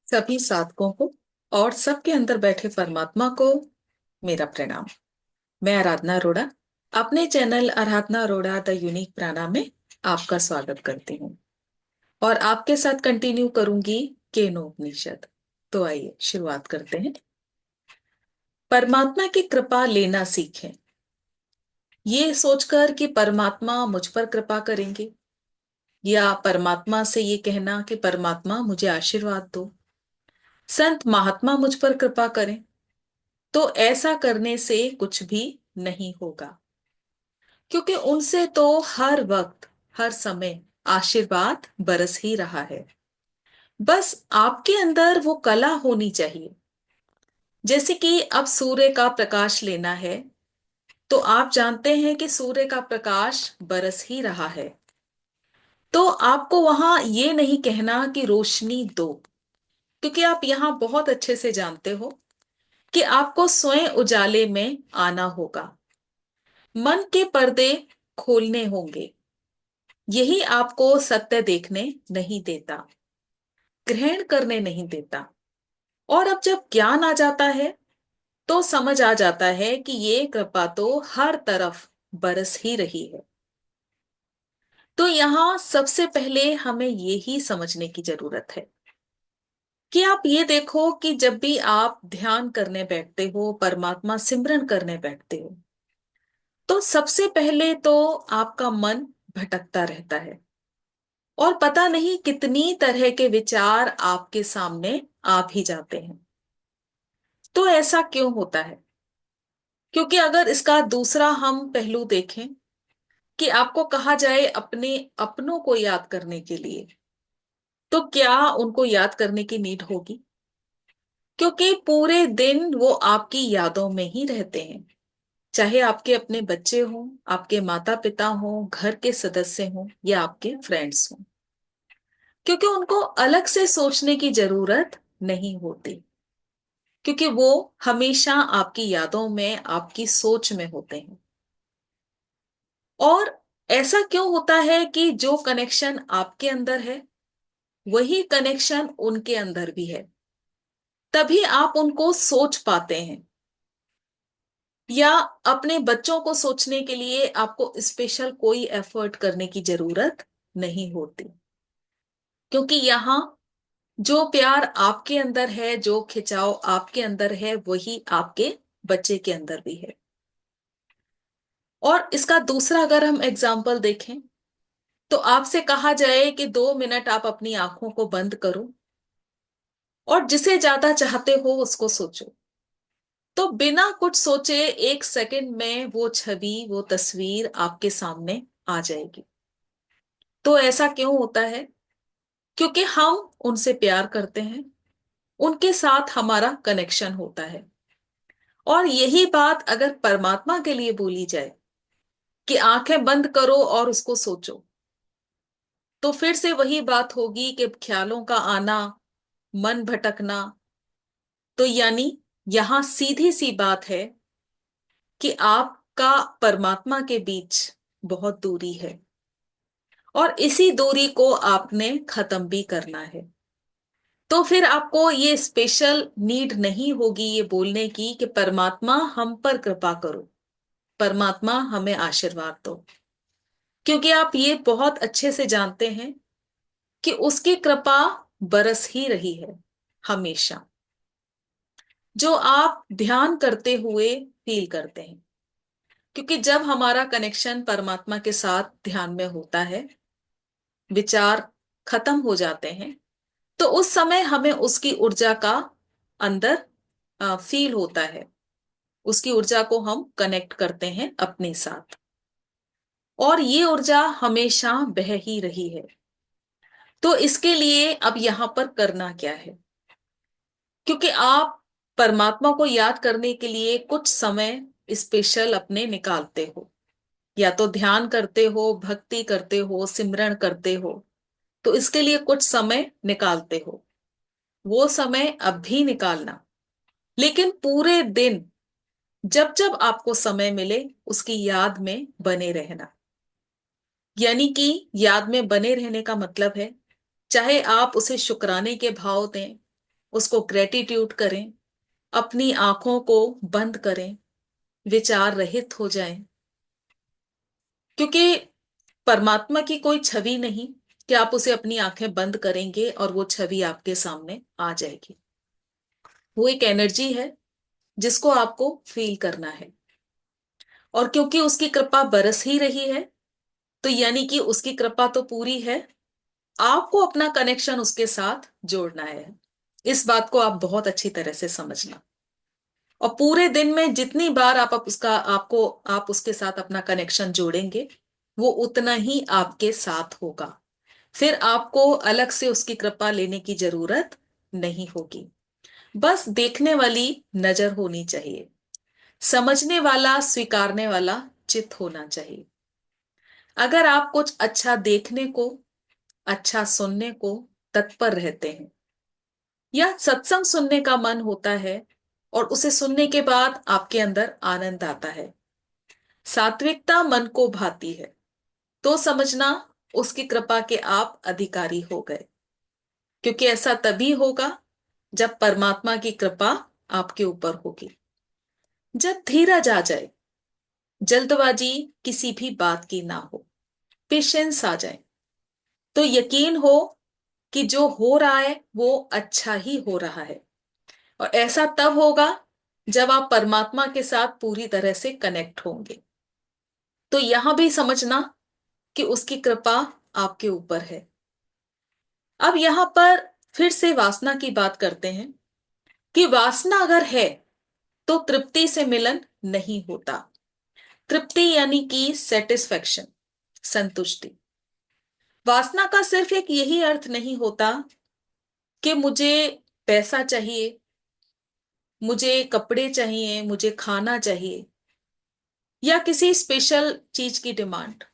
सभी साधकों को और सबके अंदर बैठे परमात्मा को मेरा प्रणाम। मैं आराधना अरोड़ा अपने channel Aradhana Arora the unique प्राणा में आपका स्वागत करती हूँ और आपके साथ कंटिन्यू करूंगी केनोपनिषद। तो आइए शुरुआत करते हैं। परमात्मा की कृपा लेना सीखें। ये सोचकर कि परमात्मा मुझ पर कृपा करेंगे या परमात्मा से ये कहना कि परमात्मा मुझे आशीर्वाद दो, संत महात्मा मुझ पर कृपा करें, तो ऐसा करने से कुछ भी नहीं होगा, क्योंकि उनसे तो हर वक्त हर समय आशीर्वाद बरस ही रहा है। बस आपके अंदर वो कला होनी चाहिए। जैसे कि अब सूर्य का प्रकाश लेना है, तो आप जानते हैं कि सूर्य का प्रकाश बरस ही रहा है, तो आपको वहां ये नहीं कहना कि रोशनी दो, क्योंकि आप यहां बहुत अच्छे से जानते हो कि आपको स्वयं उजाले में आना होगा। मन के पर्दे खोलने होंगे। यही आपको सत्य देखने नहीं देता, ग्रहण करने नहीं देता। और अब जब ज्ञान आ जाता है तो समझ आ जाता है कि ये कृपा तो हर तरफ बरस ही रही है। तो यहां सबसे पहले हमें ये ही समझने की जरूरत है कि आप ये देखो कि जब भी आप ध्यान करने बैठते हो, परमात्मा सिमरन करने बैठते हो, तो सबसे पहले तो आपका मन भटकता रहता है और पता नहीं कितनी तरह के विचार आपके सामने आ भी जाते हैं। तो ऐसा क्यों होता है? क्योंकि अगर इसका दूसरा हम पहलू देखें कि आपको कहा जाए अपने अपनों को याद करने के लिए, तो क्या उनको याद करने की नीड होगी? क्योंकि पूरे दिन वो आपकी यादों में ही रहते हैं, चाहे आपके अपने बच्चे हों, आपके माता पिता हों, घर के सदस्य हों या आपके फ्रेंड्स हों, क्योंकि उनको अलग से सोचने की जरूरत नहीं होती, क्योंकि वो हमेशा आपकी यादों में, आपकी सोच में होते हैं। और ऐसा क्यों होता है कि जो कनेक्शन आपके अंदर है वही कनेक्शन उनके अंदर भी है, तभी आप उनको सोच पाते हैं। या अपने बच्चों को सोचने के लिए आपको स्पेशल कोई एफर्ट करने की जरूरत नहीं होती, क्योंकि यहां जो प्यार आपके अंदर है, जो खिंचाव आपके अंदर है, वही आपके बच्चे के अंदर भी है। और इसका दूसरा अगर हम एग्जाम्पल देखें, तो आपसे कहा जाए कि 2 मिनट आप अपनी आंखों को बंद करो और जिसे ज्यादा चाहते हो उसको सोचो, तो बिना कुछ सोचे 1 सेकंड में वो छवि, वो तस्वीर आपके सामने आ जाएगी। तो ऐसा क्यों होता है? क्योंकि हम उनसे प्यार करते हैं, उनके साथ हमारा कनेक्शन होता है। और यही बात अगर परमात्मा के लिए बोली जाए कि आंखें बंद करो और उसको सोचो, तो फिर से वही बात होगी कि ख्यालों का आना, मन भटकना। तो यानी यहां सीधी सी बात है कि आपका परमात्मा के बीच बहुत दूरी है और इसी दूरी को आपने खत्म भी करना है। तो फिर आपको ये स्पेशल नीड नहीं होगी ये बोलने की कि परमात्मा हम पर कृपा करो, परमात्मा हमें आशीर्वाद दो, क्योंकि आप ये बहुत अच्छे से जानते हैं कि उसकी कृपा बरस ही रही है हमेशा, जो आप ध्यान करते हुए फील करते हैं। क्योंकि जब हमारा कनेक्शन परमात्मा के साथ ध्यान में होता है, विचार खत्म हो जाते हैं, तो उस समय हमें उसकी ऊर्जा का अंदर फील होता है। उसकी ऊर्जा को हम कनेक्ट करते हैं अपने साथ, और ये ऊर्जा हमेशा बह ही रही है। तो इसके लिए अब यहां पर करना क्या है? क्योंकि आप परमात्मा को याद करने के लिए कुछ समय स्पेशल अपने निकालते हो, या तो ध्यान करते हो, भक्ति करते हो, सिमरन करते हो, तो इसके लिए कुछ समय निकालते हो। वो समय अब भी निकालना, लेकिन पूरे दिन जब जब आपको समय मिले उसकी याद में बने रहना। यानी कि याद में बने रहने का मतलब है, चाहे आप उसे शुक्राने के भाव दें, उसको ग्रेटिट्यूड करें, अपनी आंखों को बंद करें, विचार रहित हो जाएं। क्योंकि परमात्मा की कोई छवि नहीं कि आप उसे अपनी आंखें बंद करेंगे और वो छवि आपके सामने आ जाएगी। वो एक एनर्जी है जिसको आपको फील करना है। और क्योंकि उसकी कृपा बरस ही रही है, तो यानी कि उसकी कृपा तो पूरी है, आपको अपना कनेक्शन उसके साथ जोड़ना है। इस बात को आप बहुत अच्छी तरह से समझना। और पूरे दिन में जितनी बार आप उसके साथ अपना कनेक्शन जोड़ेंगे, वो उतना ही आपके साथ होगा। फिर आपको अलग से उसकी कृपा लेने की जरूरत नहीं होगी। बस देखने वाली नजर होनी चाहिए, समझने वाला, स्वीकारने वाला चित्त होना चाहिए। अगर आप कुछ अच्छा देखने को, अच्छा सुनने को तत्पर रहते हैं, या सत्संग सुनने का मन होता है और उसे सुनने के बाद आपके अंदर आनंद आता है, सात्विकता मन को भाती है, तो समझना उसकी कृपा के आप अधिकारी हो गए। क्योंकि ऐसा तभी होगा जब परमात्मा की कृपा आपके ऊपर होगी। जब धीरज आ जाए, जल्दबाजी किसी भी बात की ना हो, पेशेंस आ जाए, तो यकीन हो कि जो हो रहा है वो अच्छा ही हो रहा है। और ऐसा तब होगा जब आप परमात्मा के साथ पूरी तरह से कनेक्ट होंगे। तो यहां भी समझना कि उसकी कृपा आपके ऊपर है। अब यहां पर फिर से वासना की बात करते हैं कि वासना अगर है तो तृप्ति से मिलन नहीं होता। तृप्ति यानी कि सेटिस्फेक्शन, संतुष्टि। वासना का सिर्फ एक यही अर्थ नहीं होता कि मुझे पैसा चाहिए, मुझे कपड़े चाहिए, मुझे खाना चाहिए, या किसी स्पेशल चीज की डिमांड।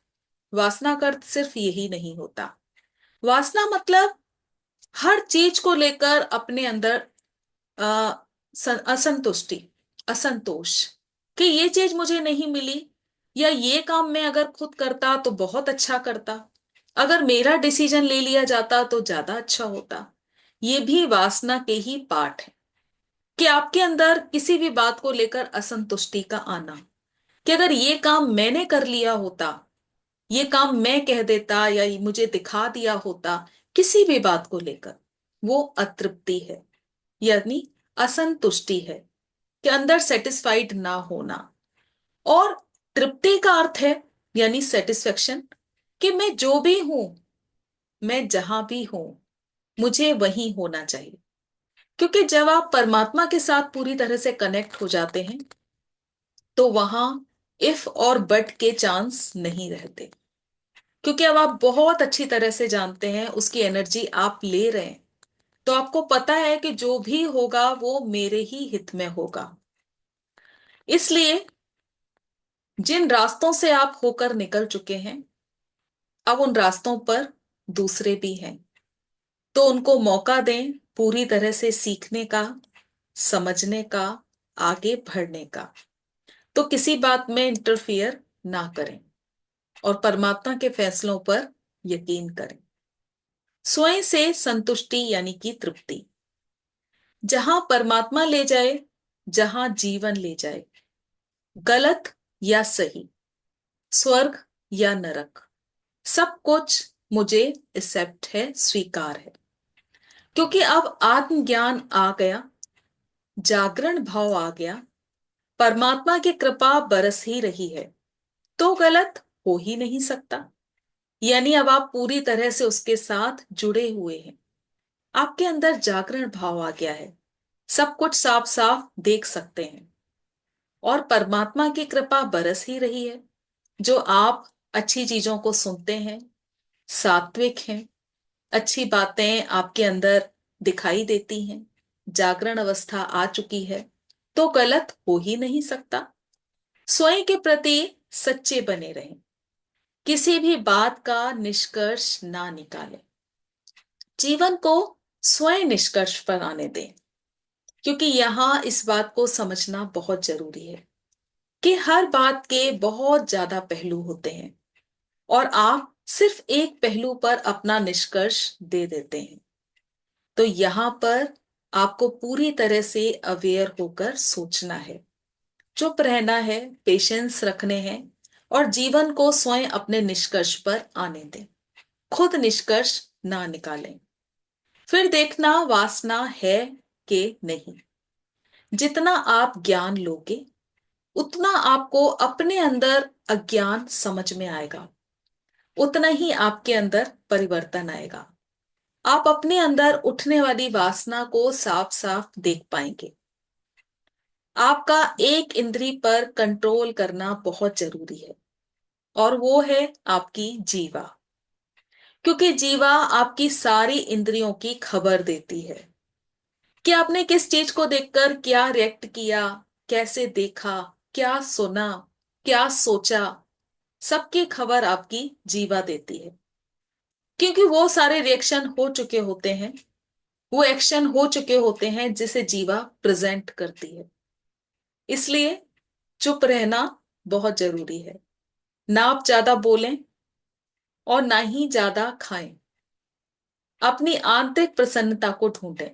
वासना का अर्थ सिर्फ यही नहीं होता। वासना मतलब हर चीज को लेकर अपने अंदर आ, असंतुष्टि, असंतोष, कि ये चीज मुझे नहीं मिली, या ये काम मैं अगर खुद करता तो बहुत अच्छा करता, अगर मेरा डिसीजन ले लिया जाता तो ज्यादा अच्छा होता। ये भी वासना के ही पार्ट है कि आपके अंदर किसी भी बात को लेकर असंतुष्टि का आना, कि अगर ये काम मैंने कर लिया होता, ये काम मैं कह देता या मुझे दिखा दिया होता, किसी भी बात को लेकर, वो अतृप्ति है, यानी असंतुष्टि है, कि अंदर सेटिस्फाइड ना होना। और तृप्ति का अर्थ है यानी सेटिस्फेक्शन, कि मैं जो भी हूं, मैं जहां भी हूं, मुझे वहीं होना चाहिए। क्योंकि जब आप परमात्मा के साथ पूरी तरह से कनेक्ट हो जाते हैं, तो वहां इफ और बट के चांस नहीं रहते। क्योंकि अब आप बहुत अच्छी तरह से जानते हैं, उसकी एनर्जी आप ले रहे हैं, तो आपको पता है कि जो भी होगा वो मेरे ही हित में होगा। इसलिए जिन रास्तों से आप होकर निकल चुके हैं, अब उन रास्तों पर दूसरे भी हैं, तो उनको मौका दें पूरी तरह से सीखने का, समझने का, आगे बढ़ने का। तो किसी बात में इंटरफियर ना करें और परमात्मा के फैसलों पर यकीन करें। स्वयं से संतुष्टि यानी कि तृप्ति, जहां परमात्मा ले जाए, जहां जीवन ले जाए, गलत या सही, स्वर्ग या नरक, सब कुछ मुझे एक्सेप्ट है, स्वीकार है। क्योंकि अब आत्मज्ञान आ गया, जागरण भाव आ गया, परमात्मा की कृपा बरस ही रही है, तो गलत हो ही नहीं सकता। यानी अब आप पूरी तरह से उसके साथ जुड़े हुए हैं, आपके अंदर जागरण भाव आ गया है, सब कुछ साफ साफ देख सकते हैं। और परमात्मा की कृपा बरस ही रही है। जो आप अच्छी चीजों को सुनते हैं, सात्विक हैं, अच्छी बातें आपके अंदर दिखाई देती हैं, जागरण अवस्था आ चुकी है, तो गलत हो ही नहीं सकता। स्वयं के प्रति सच्चे बने रहें, किसी भी बात का निष्कर्ष ना निकालें, जीवन को स्वयं निष्कर्ष पर आने दें। क्योंकि यहां इस बात को समझना बहुत जरूरी है कि हर बात के बहुत ज्यादा पहलू होते हैं और आप सिर्फ एक पहलू पर अपना निष्कर्ष दे देते हैं। तो यहां पर आपको पूरी तरह से अवेयर होकर सोचना है, चुप रहना है, पेशेंस रखने हैं और जीवन को स्वयं अपने निष्कर्ष पर आने दें। खुद निष्कर्ष ना निकालें। फिर देखना वासना है कि नहीं। जितना आप ज्ञान लोगे उतना आपको अपने अंदर अज्ञान समझ में आएगा, उतना ही आपके अंदर परिवर्तन आएगा। आप अपने अंदर उठने वाली वासना को साफ साफ देख पाएंगे। आपका एक इंद्री पर कंट्रोल करना बहुत जरूरी है और वो है आपकी जीवा। क्योंकि जीवा आपकी सारी इंद्रियों की खबर देती है कि आपने किस चीज को देखकर क्या रिएक्ट किया, कैसे देखा, क्या सुना, क्या सोचा। सबकी खबर आपकी जीवा देती है, क्योंकि वो सारे रिएक्शन हो चुके होते हैं, वो एक्शन हो चुके होते हैं जिसे जीवा प्रेजेंट करती है। इसलिए चुप रहना बहुत जरूरी है। ना आप ज्यादा बोलें और ना ही ज्यादा खाएं। अपनी आंतरिक प्रसन्नता को ढूंढें।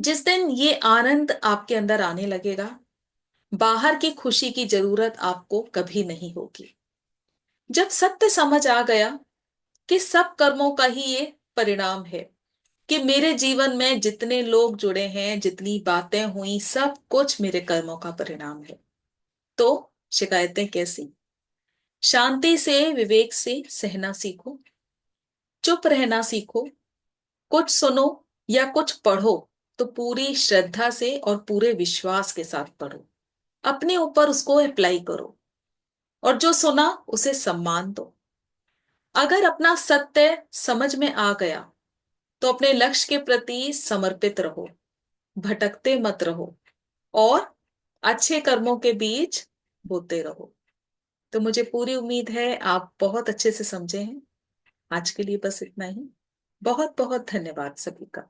जिस दिन ये आनंद आपके अंदर आने लगेगा, बाहर की खुशी की जरूरत आपको कभी नहीं होगी। जब सत्य समझ आ गया कि सब कर्मों का ही ये परिणाम है, कि मेरे जीवन में जितने लोग जुड़े हैं, जितनी बातें हुई, सब कुछ मेरे कर्मों का परिणाम है, तो शिकायतें कैसी। शांति से, विवेक से सहना सीखो। चुप रहना सीखो। कुछ सुनो या कुछ पढ़ो तो पूरी श्रद्धा से और पूरे विश्वास के साथ पढ़ो। अपने ऊपर उसको अप्लाई करो और जो सुना उसे सम्मान दो। अगर अपना सत्य समझ में आ गया तो अपने लक्ष्य के प्रति समर्पित रहो, भटकते मत रहो और अच्छे कर्मों के बीच बोते रहो। तो मुझे पूरी उम्मीद है आप बहुत अच्छे से समझे हैं। आज के लिए बस इतना ही। बहुत बहुत धन्यवाद सभी का।